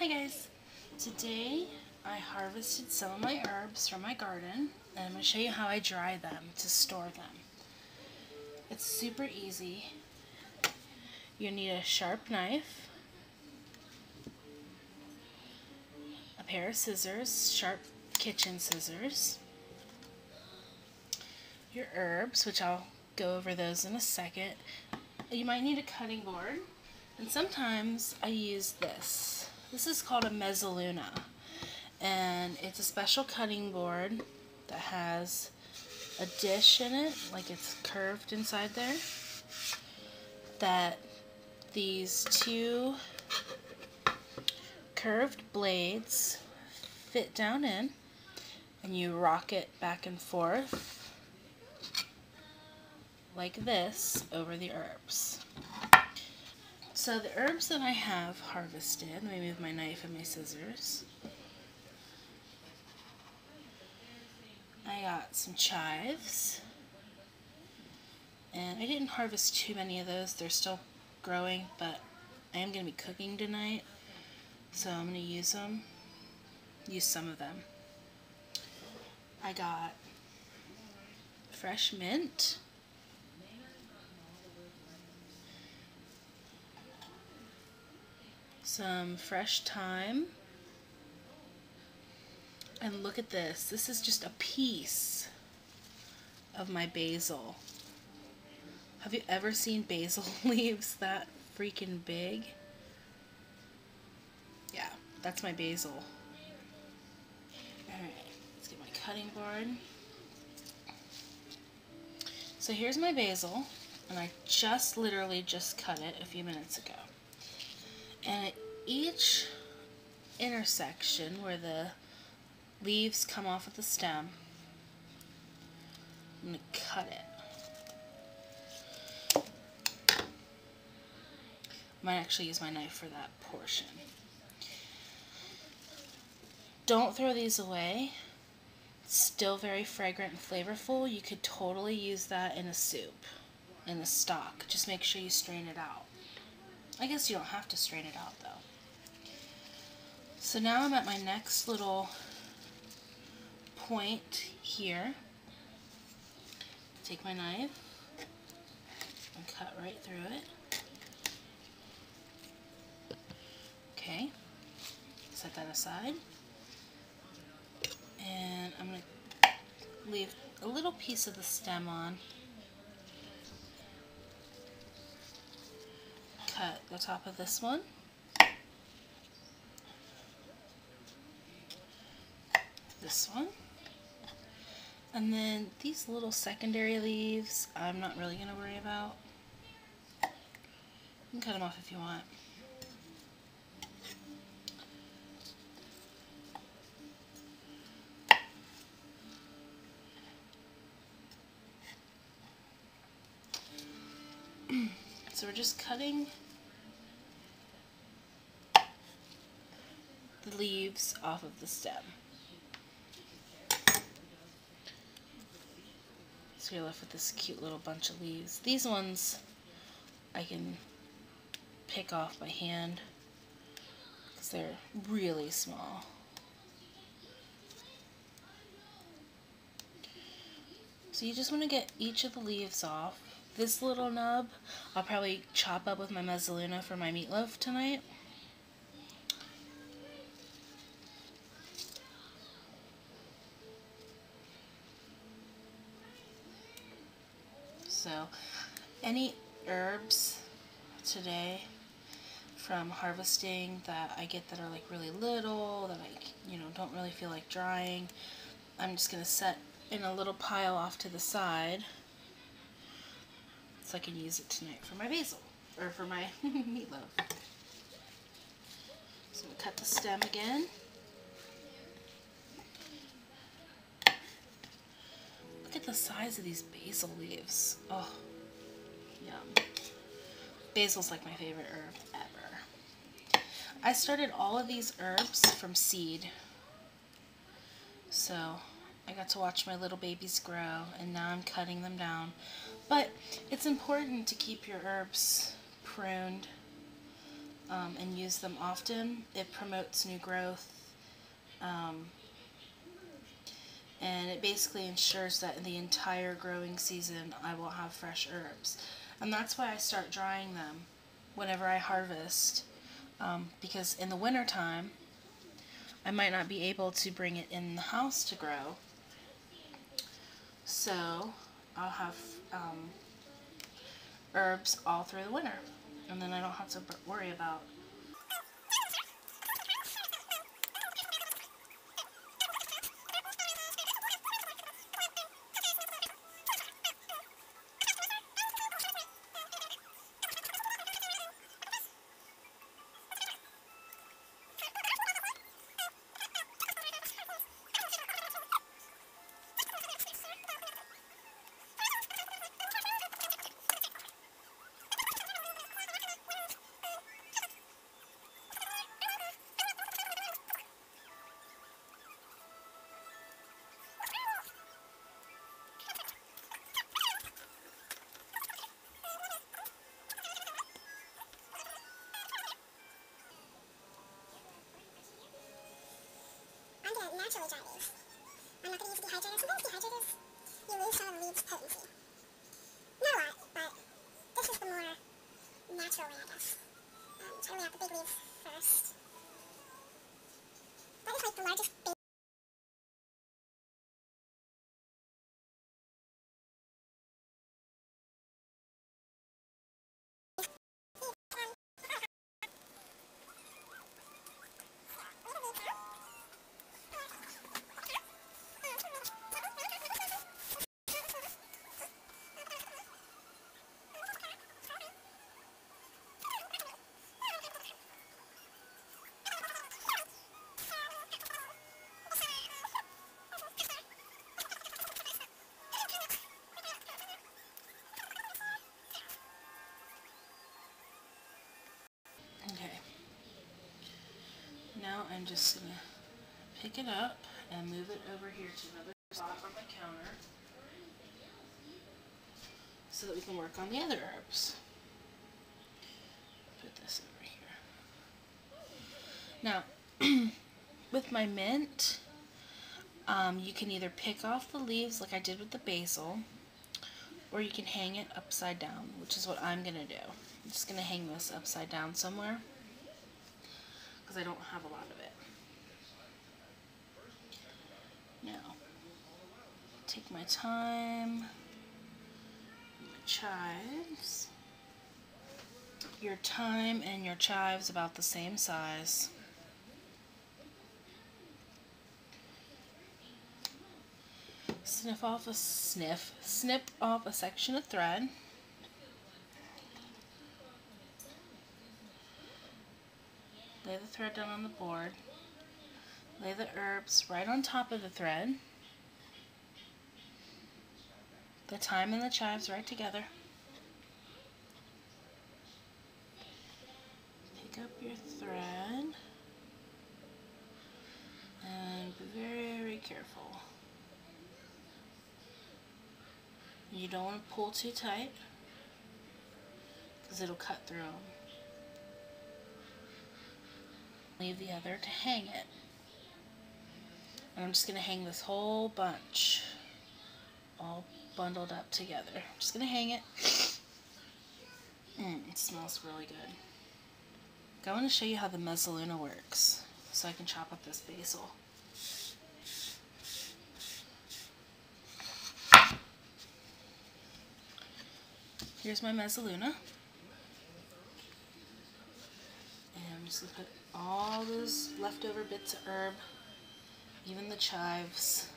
Hi guys! Today I harvested some of my herbs from my garden and I'm going to show you how I dry them to store them. It's super easy. You need a sharp knife, a pair of scissors, sharp kitchen scissors, your herbs, which I'll go over those in a second. You might need a cutting board, and sometimes I use this. This is called a mezzaluna, and it's a special cutting board that has a dish in it, like it's curved inside there, that these two curved blades fit down in, and you rock it back and forth like this over the herbs. So the herbs that I have harvested, let me move my knife and my scissors. I got some chives, and I didn't harvest too many of those. They're still growing, but I am going to be cooking tonight, so I'm going to use some of them. I got fresh mint, some fresh thyme, and look at this. This is just a piece of my basil. Have you ever seen basil leaves that freaking big? Yeah, that's my basil. Alright, let's get my cutting board. So here's my basil, and I literally just cut it a few minutes ago. And at each intersection where the leaves come off of the stem, I'm going to cut it. I might actually use my knife for that portion. Don't throw these away. It's still very fragrant and flavorful. You could totally use that in a soup, in the stock. Just make sure you strain it out. I guess you don't have to strain it out though. So now I'm at my next little point here. Take my knife and cut right through it. Okay, set that aside. And I'm going to leave a little piece of the stem on. Cut the top of this one. This one. And then these little secondary leaves, I'm not really going to worry about. You can cut them off if you want. So we're just cutting the leaves off of the stem. So you're left with this cute little bunch of leaves. These ones I can pick off by hand because they're really small. So you just want to get each of the leaves off. This little nub I'll probably chop up with my mezzaluna for my meatloaf tonight. So any herbs today from harvesting that I get that are like really little, that I don't really feel like drying, I'm just going to set in a little pile off to the side so I can use it tonight for my basil, or for my meatloaf. So I'm going to cut the stem again. Look at the size of these basil leaves. Oh, yum. Basil's like my favorite herb ever. I started all of these herbs from seed. So I got to watch my little babies grow, and now I'm cutting them down. But it's important to keep your herbs pruned. and use them often. It promotes new growth, and it basically ensures that in the entire growing season I will have fresh herbs. And that's why I start drying them whenever I harvest, because in the winter time I might not be able to bring it in the house to grow, so I'll have herbs all through the winter, and then I don't have to worry about. Naturally dry leaves. I'm not going to use dehydrator. Sometimes dehydrators, you lose some of the leaves' potency. Not a lot, but this is the more natural way, I guess. Try to lay out the big leaves first. That is like the largest big Okay. Now I'm just going to pick it up and move it over here to another spot on my counter so that we can work on the other herbs. Put this over here. Now, with my mint, you can either pick off the leaves like I did with the basil, or you can hang it upside down, which is what I'm going to do. I'm just going to hang this upside down somewhere because I don't have a lot of it. Now, take my time, my chives. Your thyme and your chives about the same size. Snip off a section of thread. Lay the thread down on the board. Lay the herbs right on top of the thread. The thyme and the chives right together. Pick up your thread and be very careful. You don't want to pull too tight because it'll cut through them. Leave the other to hang it. And I'm just going to hang this whole bunch all bundled up together. I'm just going to hang it. It smells really good. I want to show you how the mezzaluna works so I can chop up this basil. Here's my mezzaluna. And I'm just going to put all those leftover bits of herb, even the chives,